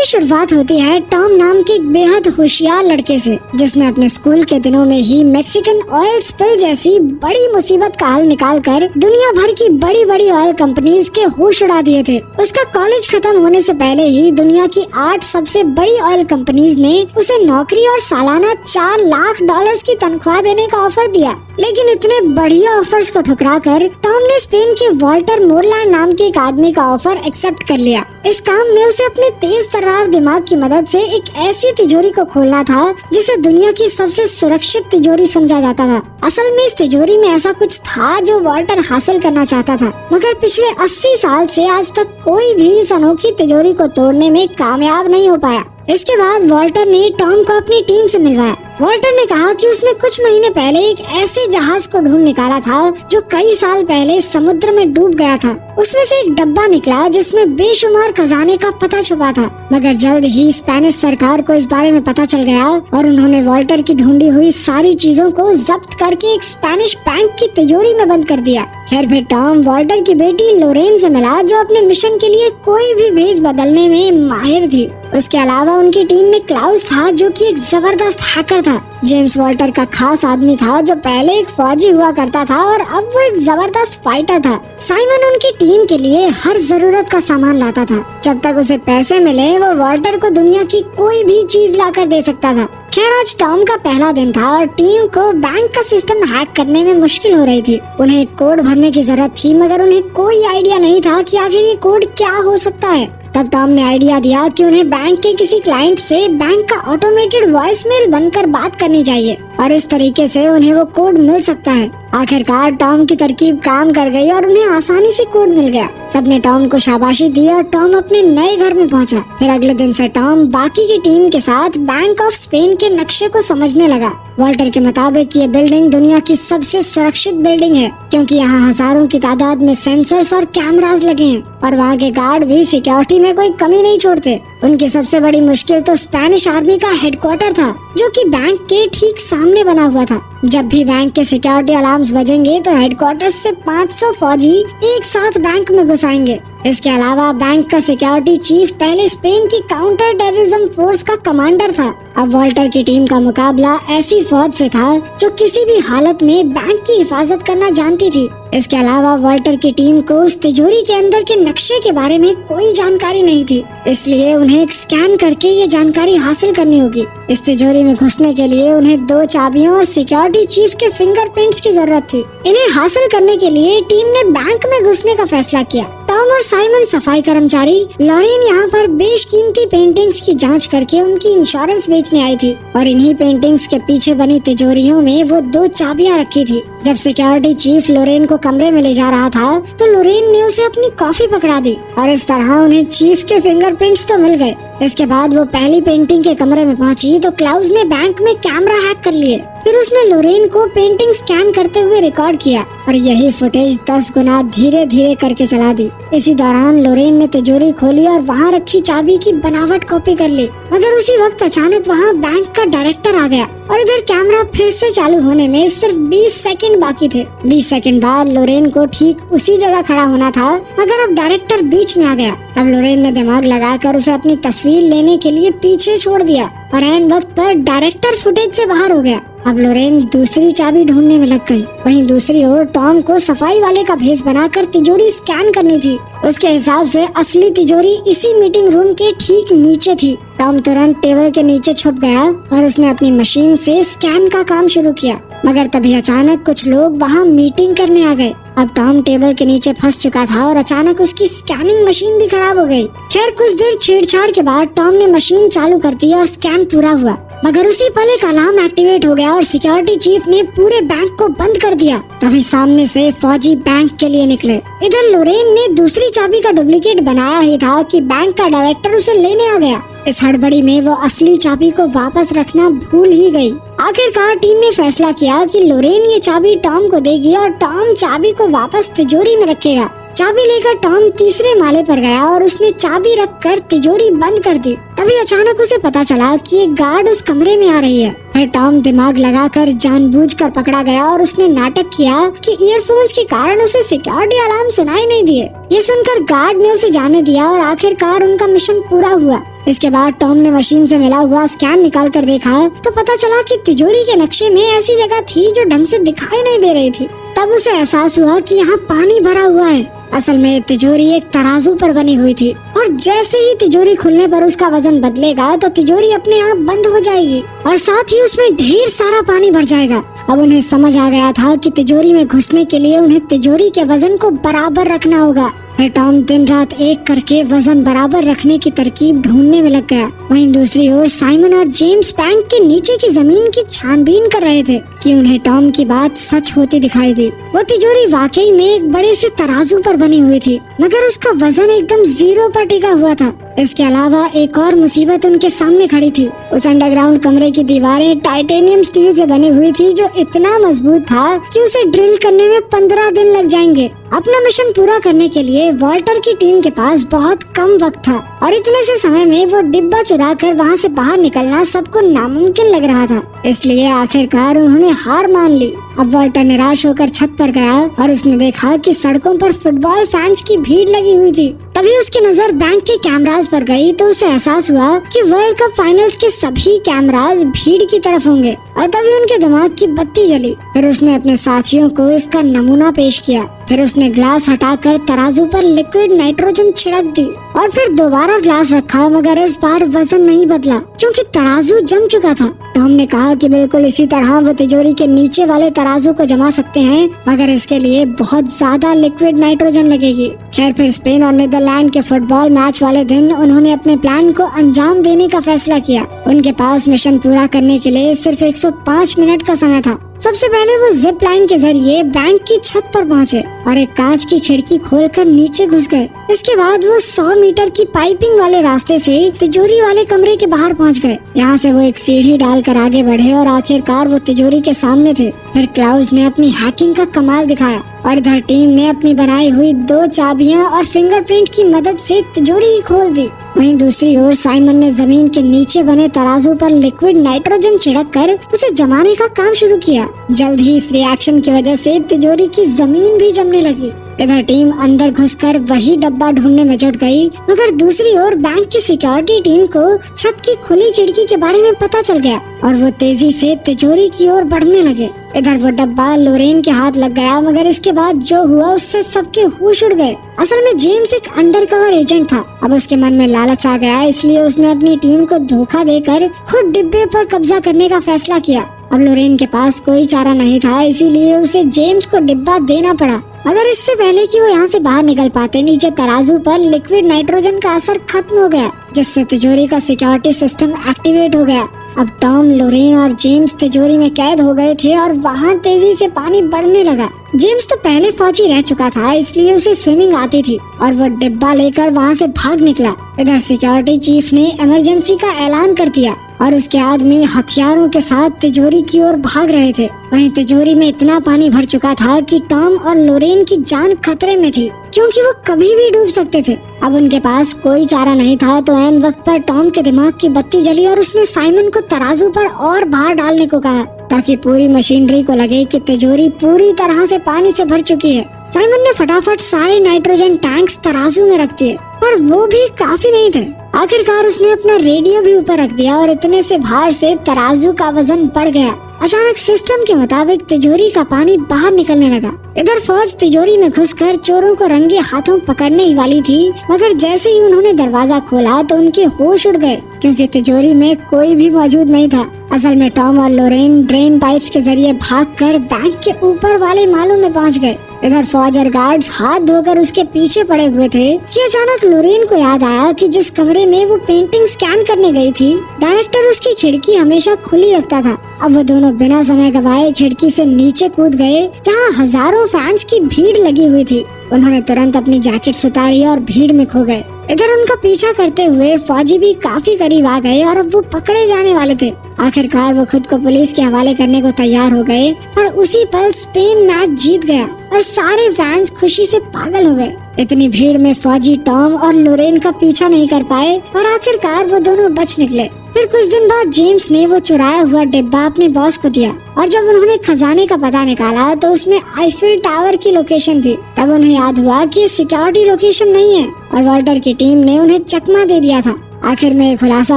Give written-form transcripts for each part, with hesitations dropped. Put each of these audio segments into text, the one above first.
शुरुआत होती है टॉम नाम के एक बेहद होशियार लड़के से, जिसने अपने स्कूल के दिनों में ही मैक्सिकन ऑयल स्पिल जैसी बड़ी मुसीबत का हल निकाल कर दुनिया भर की बड़ी बड़ी ऑयल कंपनीज के होश उड़ा दिए थे। उसका कॉलेज खत्म होने से पहले ही दुनिया की 8 सबसे बड़ी ऑयल कंपनीज ने उसे नौकरी और सालाना $4 लाख की तनख्वाह देने का ऑफर दिया। लेकिन इतने बढ़िया ऑफर्स को ठुकरा कर टॉम ने स्पेन के वॉल्टर मोरलैंड नाम के एक आदमी का ऑफर एक्सेप्ट कर लिया। इस काम में उसे अपने तेज तर्रार दिमाग की मदद से एक ऐसी तिजोरी को खोलना था जिसे दुनिया की सबसे सुरक्षित तिजोरी समझा जाता था। असल में इस तिजोरी में ऐसा कुछ था जो वॉल्टर हासिल करना चाहता था, मगर पिछले 80 साल से आज तक कोई भी इस अनोखी तिजोरी को तोड़ने में कामयाब नहीं हो पाया। इसके बाद वॉल्टर ने टॉम को अपनी टीम से मिलवाया। वॉल्टर ने कहा कि उसने कुछ महीने पहले एक ऐसे जहाज को ढूंढ निकाला था जो कई साल पहले समुद्र में डूब गया था। उसमें से एक डब्बा निकला जिसमें बेशुमार खजाने का पता छुपा था, मगर जल्द ही स्पेनिश सरकार को इस बारे में पता चल गया और उन्होंने वॉल्टर की ढूंढी हुई सारी चीजों को जब्त करके एक स्पेनिश बैंक की तिजोरी में बंद कर दिया। खैर फिर टॉम वॉल्टर की बेटी लोरेन से मिला, जो अपने मिशन के लिए कोई भी भेज बदलने में माहिर थी। उसके अलावा उनकी टीम में क्लाउस था, जो कि एक जबरदस्त हैकर था। जेम्स वॉल्टर का खास आदमी था, जो पहले एक फौजी हुआ करता था और अब वो एक जबरदस्त फाइटर था। साइमन उनकी टीम के लिए हर जरूरत का सामान लाता था। जब तक उसे पैसे मिले वो वॉल्टर को दुनिया की कोई भी चीज लाकर दे सकता था। खैर आज टॉम का पहला दिन था और टीम को बैंक का सिस्टम हैक करने में मुश्किल हो रही थी। उन्हें एक कोड भरने की जरूरत थी, मगर उन्हें कोई आइडिया नहीं था कि आखिर ये कोड क्या हो सकता है। तब टॉम ने आइडिया दिया कि उन्हें बैंक के किसी क्लाइंट से बैंक का ऑटोमेटेड वॉइसमेल बनकर बात करनी चाहिए और इस तरीके से उन्हें वो कोड मिल सकता है। आखिरकार टॉम की तरकीब काम कर गई और उन्हें आसानी से कोड मिल गया। सबने टॉम को शाबाशी दी और टॉम अपने नए घर में पहुंचा। फिर अगले दिन से टॉम बाकी की टीम के साथ बैंक ऑफ स्पेन के नक्शे को समझने लगा। वॉल्टर के मुताबिक ये बिल्डिंग दुनिया की सबसे सुरक्षित बिल्डिंग है, क्योंकि यहाँ हजारों की तादाद में सेंसर्स और कैमरास लगे हैं और वहाँ के गार्ड भी सिक्योरिटी में कोई कमी नहीं छोड़ते। उनकी सबसे बड़ी मुश्किल तो स्पेनिश आर्मी का हेडक्वार्टर था, जो कि बैंक के ठीक सामने बना हुआ था। जब भी बैंक के सिक्योरिटी अलार्म्स बजेंगे तो हेडक्वार्टर से 500 फौजी एक साथ बैंक में घुस आएंगे। इसके अलावा बैंक का सिक्योरिटी चीफ पहले स्पेन की काउंटर टेररिज्म फोर्स का कमांडर था। अब वॉल्टर की टीम का मुकाबला ऐसी फौज से था जो किसी भी हालत में बैंक की हिफाजत करना जानती थी। इसके अलावा वॉल्टर की टीम को उस तिजोरी के अंदर के नक्शे के बारे में कोई जानकारी नहीं थी, इसलिए उन्हें एक स्कैन करके ये जानकारी हासिल करनी होगी। इस तिजोरी में घुसने के लिए उन्हें 2 चाबियों और सिक्योरिटी चीफ के फिंगरप्रिंट्स की जरूरत थी। इन्हें हासिल करने के लिए टीम ने बैंक में घुसने का फैसला किया। टॉम और साइमन सफाई कर्मचारी, लॉरेन यहाँ पर बेशकीमती पेंटिंग्स की जांच करके उनकी इंश्योरेंस बेचने आई थी और इन्हीं पेंटिंग्स के पीछे बनी तिजोरियों में वो 2 चाबियां रखी थी। जब सिक्योरिटी चीफ लोरेन को कमरे में ले जा रहा था तो लोरेन ने उसे अपनी कॉफी पकड़ा दी और इस तरह उन्हें चीफ के फिंगरप्रिंट्स तो मिल गए। इसके बाद वो पहली पेंटिंग के कमरे में पहुंची तो क्लाउस ने बैंक में कैमरा हैक कर लिए। फिर उसने लोरेन को पेंटिंग स्कैन करते हुए रिकॉर्ड किया और यही फुटेज 10 गुना धीरे धीरे करके चला दी। इसी दौरान लोरेन ने तिजोरी खोली और वहाँ रखी चाबी की बनावट कॉपी कर ली, मगर उसी वक्त अचानक वहाँ बैंक का डायरेक्टर आ गया और इधर कैमरा फिर से चालू होने में सिर्फ 20 सेकंड बाकी थे। 20 सेकंड बाद लोरेन को ठीक उसी जगह खड़ा होना था, मगर अब डायरेक्टर बीच में आ गया। तब लोरेन ने दिमाग लगाकर उसे अपनी तस्वीर लेने के लिए पीछे छोड़ दिया और ऐन वक्त पर डायरेक्टर फुटेज से बाहर हो गया। अब लोरेन दूसरी चाबी ढूंढने में लग गई। वहीं दूसरी ओर टॉम को सफाई वाले का भेष बनाकर तिजोरी स्कैन करनी थी। उसके हिसाब से असली तिजोरी इसी मीटिंग रूम के ठीक नीचे थी। टॉम तुरंत टेबल के नीचे छुप गया और उसने अपनी मशीन से स्कैन का काम शुरू किया, मगर तभी अचानक कुछ लोग वहाँ मीटिंग करने आ गए। अब टॉम टेबल के नीचे फंस चुका था और अचानक उसकी स्कैनिंग मशीन भी खराब हो गई। खैर कुछ देर छेड़छाड़ के बाद टॉम ने मशीन चालू कर दी और स्कैन पूरा हुआ, मगर उसी पल एक अलार्म एक्टिवेट हो गया और सिक्योरिटी चीफ ने पूरे बैंक को बंद कर दिया। तभी सामने से फौजी बैंक के लिए निकले। इधर लोरेन ने दूसरी चाबी का डुप्लीकेट बनाया ही था कि बैंक का डायरेक्टर उसे लेने आ गया। इस हड़बड़ी में वो असली चाबी को वापस रखना भूल ही गई। आखिरकार टीम ने फैसला किया कि लोरेन ये चाबी टॉम को देगी और टॉम चाबी को वापस तिजोरी में रखेगा। चाबी लेकर टॉम तीसरे माले पर गया और उसने चाबी रखकर तिजोरी बंद कर दी। तभी तभी अचानक उसे पता चला कि एक गार्ड उस कमरे में आ रही है। फिर टॉम दिमाग लगाकर जानबूझकर पकड़ा गया और उसने नाटक किया कि ईयरफोन्स के कारण उसे सिक्योरिटी अलार्म सुनाई नहीं दिए। ये सुनकर गार्ड ने उसे जाने दिया और आखिरकार उनका मिशन पूरा हुआ। इसके बाद टॉम ने मशीन से मिला हुआ स्कैन निकाल कर देखा तो पता चला कि तिजोरी के नक्शे में ऐसी जगह थी जो ढंग से दिखाई नहीं दे रही थी। तब उसे एहसास हुआ कि यहाँ पानी भरा हुआ है। असल में तिजोरी एक तराजू पर बनी हुई थी और जैसे ही तिजोरी खुलने पर उसका वजन बदलेगा तो तिजोरी अपने आप बंद हो जाएगी और साथ ही उसमें ढेर सारा पानी भर जाएगा। अब उन्हें समझ आ गया था कि तिजोरी में घुसने के लिए उन्हें तिजोरी के वजन को बराबर रखना होगा। फिर टॉम दिन रात एक करके वजन बराबर रखने की तरकीब ढूंढने में लग गया। वहीं दूसरी ओर साइमन और जेम्स बैंक के नीचे की जमीन की छानबीन कर रहे थे कि उन्हें टॉम की बात सच होती दिखाई दी। वो तिजोरी वाकई में एक बड़े से तराजू पर बनी हुई थी, मगर उसका वजन एकदम 0 पर टिका हुआ था। इसके अलावा एक और मुसीबत उनके सामने खड़ी थी। उस अंडरग्राउंड कमरे की दीवारें टाइटेनियम स्टील से बनी हुई थी जो इतना मजबूत था कि उसे ड्रिल करने में 15 दिन लग जाएंगे। अपना मिशन पूरा करने के लिए वॉल्टर की टीम के पास बहुत कम वक्त था और इतने से समय में वो डिब्बा चुरा कर वहाँ से बाहर निकलना सबको नामुमकिन लग रहा था। इसलिए आखिरकार उन्होंने हार मान ली। अब वॉल्टर निराश होकर छत पर गया और उसने देखा कि सड़कों पर फुटबॉल फैंस की भीड़ लगी हुई थी। तभी उसकी नजर बैंक के कैमरास पर गई तो उसे एहसास हुआ कि वर्ल्ड कप फाइनल्स के सभी कैमरास भीड़ की तरफ होंगे और तभी उनके दिमाग की बत्ती जली। फिर उसने अपने साथियों को इसका नमूना पेश किया। फिर उसने ग्लास हटाकर तराजू पर लिक्विड नाइट्रोजन छिड़क दी और फिर दोबारा ग्लास रखा, मगर इस बार वजन नहीं बदला क्योंकि तराजू जम चुका था। टॉम ने कहा कि बिल्कुल इसी तरह वो तिजोरी के नीचे वाले तराजू को जमा सकते हैं, मगर इसके लिए बहुत ज्यादा लिक्विड नाइट्रोजन लगेगी। खैर फिर स्पेन और नीदरलैंड के फुटबॉल मैच वाले दिन उन्होंने अपने प्लान को अंजाम देने का फैसला किया। उनके पास मिशन पूरा करने के लिए सिर्फ 105 मिनट का समय था। सबसे पहले वो जिप लाइन के जरिए बैंक की छत पर पहुँचे और एक कांच की खिड़की खोलकर नीचे घुस गए। इसके बाद वो 100 मीटर की पाइपिंग वाले रास्ते से तिजोरी वाले कमरे के बाहर पहुँच गए। यहाँ से वो एक सीढ़ी डालकर आगे बढ़े और आखिरकार वो तिजोरी के सामने थे। फिर क्लाउस ने अपनी हैकिंग का कमाल दिखाया और इधर टीम ने अपनी बनाई हुई 2 चाबियां और फिंगरप्रिंट की मदद से तिजोरी ही खोल दी। वहीं दूसरी ओर साइमन ने जमीन के नीचे बने तराजू पर लिक्विड नाइट्रोजन छिड़क कर उसे जमाने का काम शुरू किया। जल्द ही इस रिएक्शन की वजह से तिजोरी की जमीन भी जमने लगी। इधर टीम अंदर घुसकर वही डब्बा ढूंढने में जुट गई, मगर दूसरी ओर बैंक की सिक्योरिटी टीम को छत की खुली खिड़की के बारे में पता चल गया और वो तेजी से तिजोरी की ओर बढ़ने लगे। इधर वो डब्बा लोरेन के हाथ लग गया, मगर इसके बाद जो हुआ उससे सबके होश उड़ गए। असल में जेम्स एक अंडरकवर एजेंट था। अब उसके मन में लालच आ गया, इसलिए उसने अपनी टीम को धोखा देकर खुद डिब्बे पर कब्जा करने का फैसला किया। अब लोरेन के पास कोई चारा नहीं था, इसीलिए उसे जेम्स को डिब्बा देना पड़ा। अगर इससे पहले कि वो यहाँ से बाहर निकल पाते, नीचे तराजू पर लिक्विड नाइट्रोजन का असर खत्म हो गया, जिससे तिजोरी का सिक्योरिटी सिस्टम एक्टिवेट हो गया। अब टॉम, लोरेन और जेम्स तिजोरी में कैद हो गए थे और वहाँ तेजी से पानी बढ़ने लगा। जेम्स तो पहले फौजी रह चुका था, इसलिए उसे स्विमिंग आती थी और वो डिब्बा लेकर वहाँ से भाग निकला। इधर सिक्योरिटी चीफ ने इमरजेंसी का ऐलान कर दिया और उसके आदमी हथियारों के साथ तिजोरी की ओर भाग रहे थे। वहीं तिजोरी में इतना पानी भर चुका था कि टॉम और लोरेन की जान खतरे में थी, क्योंकि वो कभी भी डूब सकते थे। अब उनके पास कोई चारा नहीं था, तो ऐन वक्त पर टॉम के दिमाग की बत्ती जली और उसने साइमन को तराजू पर और बाहर डालने को कहा, ताकि पूरी मशीनरी को लगे कि तिजोरी पूरी तरह से पानी से भर चुकी है। साइमन ने फटाफट सारे नाइट्रोजन टैंक्स तराजू में रख दिए, पर वो भी काफी नहीं थे। आखिरकार उसने अपना रेडियो भी ऊपर रख दिया और इतने से भार से तराजू का वजन बढ़ गया। अचानक सिस्टम के मुताबिक तिजोरी का पानी बाहर निकलने लगा। इधर फौज तिजोरी में घुसकर चोरों को रंगे हाथों पकड़ने ही वाली थी, मगर जैसे ही उन्होंने दरवाजा खोला तो उनके होश उड़ गए, क्योंकि तिजोरी में कोई भी मौजूद नहीं था। असल में टॉम और लोरेन ड्रेन पाइप्स के जरिए भागकर बैंक के ऊपर वाले मालों में पहुंच गए। इधर फौज और गार्ड्स हाथ धोकर उसके पीछे पड़े हुए थे कि अचानक लोरेन को याद आया कि जिस कमरे में वो पेंटिंग स्कैन करने गई थी, डायरेक्टर उसकी खिड़की हमेशा खुली रखता था। अब वो दोनों बिना समय गवाए खिड़की से नीचे कूद गए, जहाँ हजारों फैंस की भीड़ लगी हुई थी। उन्होंने तुरंत अपनी जैकेट्स उतारी और भीड़ में खो गए। इधर उनका पीछा करते हुए फौजी भी काफी करीब आ गए और अब वो पकड़े जाने वाले थे। आखिरकार वो खुद को पुलिस के हवाले करने को तैयार हो गए, पर उसी पल स्पेन मैच जीत गया और सारे फैंस खुशी से पागल हो गए। इतनी भीड़ में फौजी टॉम और लोरेन का पीछा नहीं कर पाए और आखिरकार वो दोनों बच निकले। फिर कुछ दिन बाद जेम्स ने वो चुराया हुआ डिब्बा अपने बॉस को दिया और जब उन्होंने खजाने का पता निकाला तो उसमें आईफिल टावर की लोकेशन थी। तब उन्हें याद हुआ कि ये सिक्योरिटी लोकेशन नहीं है और वॉल्टर की टीम ने उन्हें चकमा दे दिया था। आखिर में खुलासा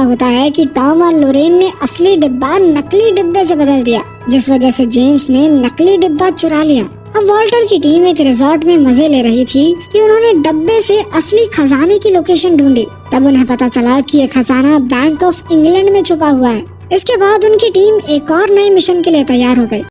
होता है कि टॉम और लोरेन ने असली डिब्बा नकली डिब्बे से बदल दिया, जिस वजह से जेम्स ने नकली डिब्बा चुरा लिया। अब वॉल्टर की टीम एक रिजॉर्ट में मजे ले रही थी कि उन्होंने डब्बे से असली खजाने की लोकेशन ढूंढी। तब उन्हें पता चला कि ये खजाना बैंक ऑफ इंग्लैंड में छुपा हुआ है। इसके बाद उनकी टीम एक और नए मिशन के लिए तैयार हो गई।